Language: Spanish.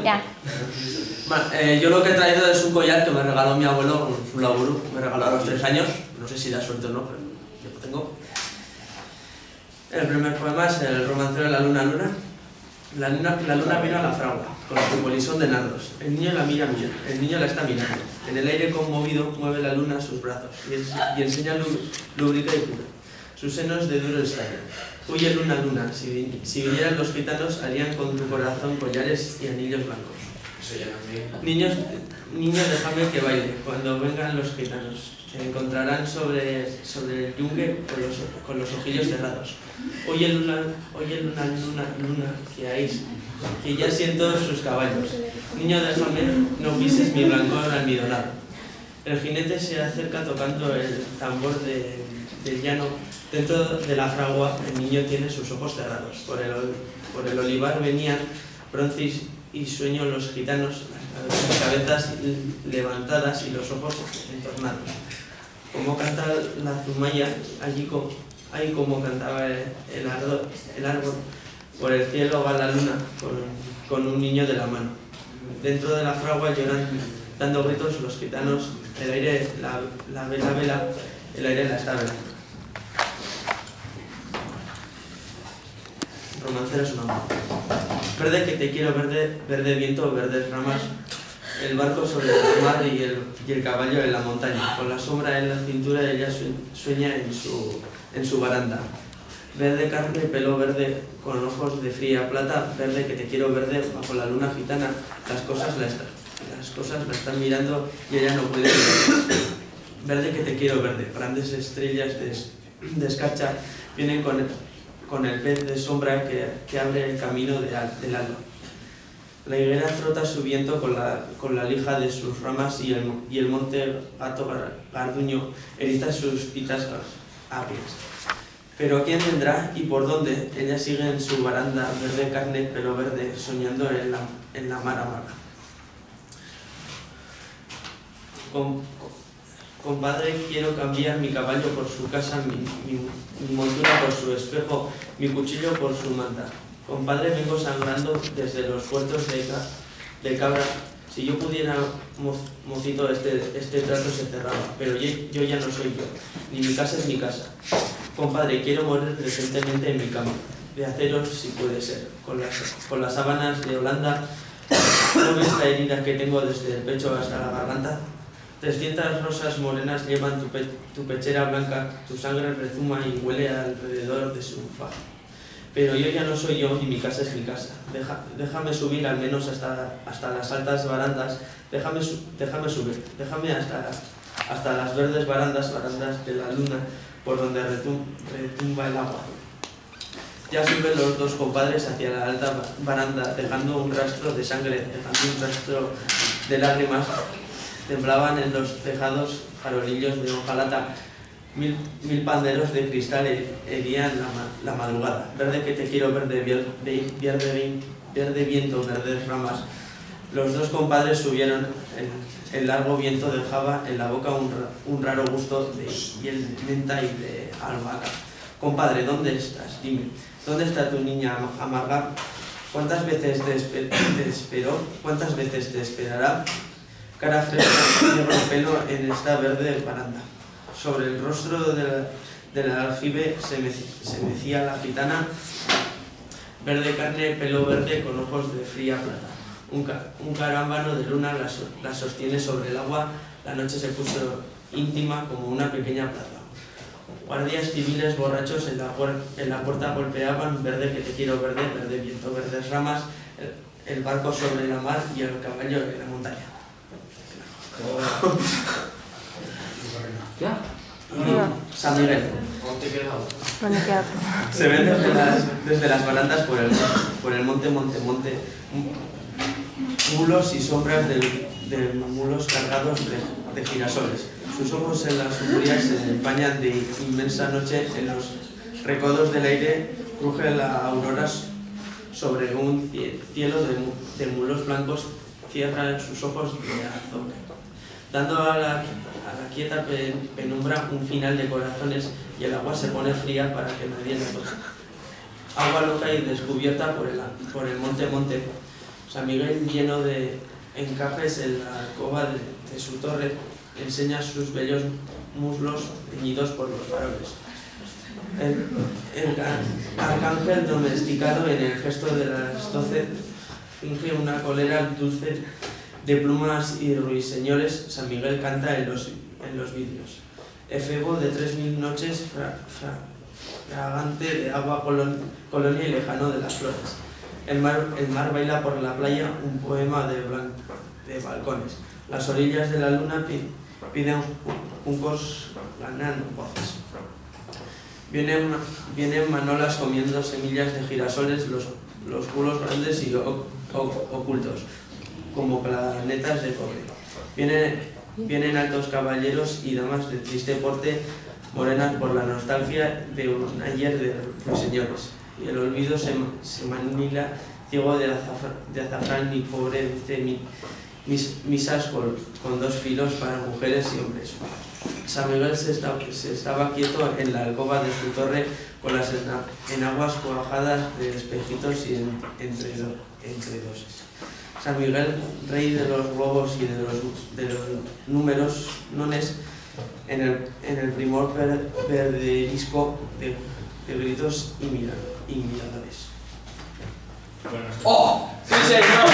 Ya. Yo lo que he traído es un collar que me regaló mi abuelo con su laburo. Me regaló a los 3 años. No sé si da suerte o no, pero yo lo tengo. El primer poema es el romancero de la luna luna. La luna vino a la fragua, con su polisón de nardos. El niño la mira bien, el niño la está mirando. En el aire conmovido mueve la luna sus brazos y enseña lúbrica y pura. Sus senos de duro estaño. Huye luna luna, si vinieran los gitanos harían con tu corazón collares y anillos blancos. Niños, déjame que baile, cuando vengan los gitanos. Se encontrarán sobre el yunque con los ojillos cerrados. Oye luna, que ya siento sus caballos. Niño, déjame, no pises mi blancor almidonado. El jinete se acerca tocando el tambor del llano. Dentro de la fragua, el niño tiene sus ojos cerrados. Por el olivar venían bronce y sueño los gitanos, las cabezas levantadas y los ojos entornados. Como canta la zumaya, ahí como cantaba el árbol, por el cielo va la luna con un niño de la mano. Dentro de la fragua lloran dando gritos los gitanos, el aire la vela, el aire la está velando. Romancero es un amor. Verde que te quiero, verde viento, verdes ramas, el barco sobre el mar y el caballo en la montaña. Con la sombra en la cintura ella sueña en su baranda. Verde carne, pelo verde, con ojos de fría plata, verde que te quiero, verde, bajo la luna gitana, las cosas la están mirando y ella no puede ver. Verde que te quiero, verde, grandes estrellas de escarcha vienen con el pez de sombra que abre el camino del alba. La higuera frota su viento con la lija de sus ramas y el monte gato garduño eriza sus pitas agrias. Pero ¿quién vendrá y por dónde? Ella sigue en su baranda, verde carne, pelo verde, soñando en la mar amarga. Compadre, quiero cambiar mi caballo por su casa, mi montura por su espejo, mi cuchillo por su manta. Compadre, vengo sangrando desde los puertos de cabra. Si yo pudiera, mocito, este trato se cerraba, pero yo ya no soy yo, ni mi casa es mi casa. Compadre, quiero morir decentemente en mi cama, de acero si puede ser, con las sábanas de Holanda. ¿No ves la herida que tengo desde el pecho hasta la garganta? 300 rosas morenas llevan tu pechera blanca, tu sangre rezuma y huele alrededor de su faja. Pero yo ya no soy yo y mi casa es mi casa. Déjame subir al menos hasta las altas barandas, déjame subir, déjame hasta las verdes barandas de la luna por donde retumba el agua. Ya suben los dos compadres hacia la alta baranda, dejando un rastro de sangre, dejando un rastro de lágrimas. Temblaban en los tejados farolillos de hojalata, mil panderos de cristal herían la madrugada. Verde que te quiero, verde viento, verdes ramas. Los dos compadres subieron, el largo viento dejaba en la boca un raro gusto de hiel, menta y de albahaca. Compadre, ¿dónde estás? Dime, ¿dónde está tu niña amarga? ¿Cuántas veces te esperó? ¿Cuántas veces te esperará? Cara fresca, negro pelo en esta verde baranda. Sobre el rostro del aljibe se mecía la gitana, verde carne, pelo verde con ojos de fría plata. Un carámbano de luna la sostiene sobre el agua, la noche se puso íntima como una pequeña plaza. Guardias civiles borrachos en la puerta golpeaban, verde que te quiero, verde viento, verdes ramas, el barco sobre la mar y el caballo en la montaña. ¿Ya? San Miguel. Se ven desde las barandas por el monte, mulos y sombras de mulos cargados de girasoles. Sus ojos en las umbrías se empañan de inmensa noche, en los recodos del aire cruje la aurora sobre un cielo de mulos blancos, cierran sus ojos de azul, dando a la quieta penumbra un final de corazones, y el agua se pone fría para que nadie la toque. Agua loca y descubierta por el monte, San Miguel, lleno de encajes en la alcoba de su torre, enseña sus bellos muslos teñidos por los faroles. El arcángel, domesticado en el gesto de las 12, finge una cólera dulce de plumas y ruiseñores. San Miguel canta en los vidrios. Efebo de 3000 noches, fragante de agua, colonia y lejano de las flores. El mar baila por la playa un poema de balcones. Las orillas de la luna piden juncos, ganan voces. Vienen manolas comiendo semillas de girasoles, los culos grandes y ocultos, como planetas de cobre. Vienen altos caballeros y damas de triste porte, morenas por la nostalgia de un ayer de ruiseñores. Y el olvido se manila, ciego de azafrán y pobre dice misas con 2 filos para mujeres y hombres. San Miguel se estaba quieto en la alcoba de su torre con las enaguas cuajadas de espejitos y entre doses. San Miguel, rey de los globos y de los números, nones, en el primor verderisco de gritos y miradores. ¡Oh! ¡Sí, señor!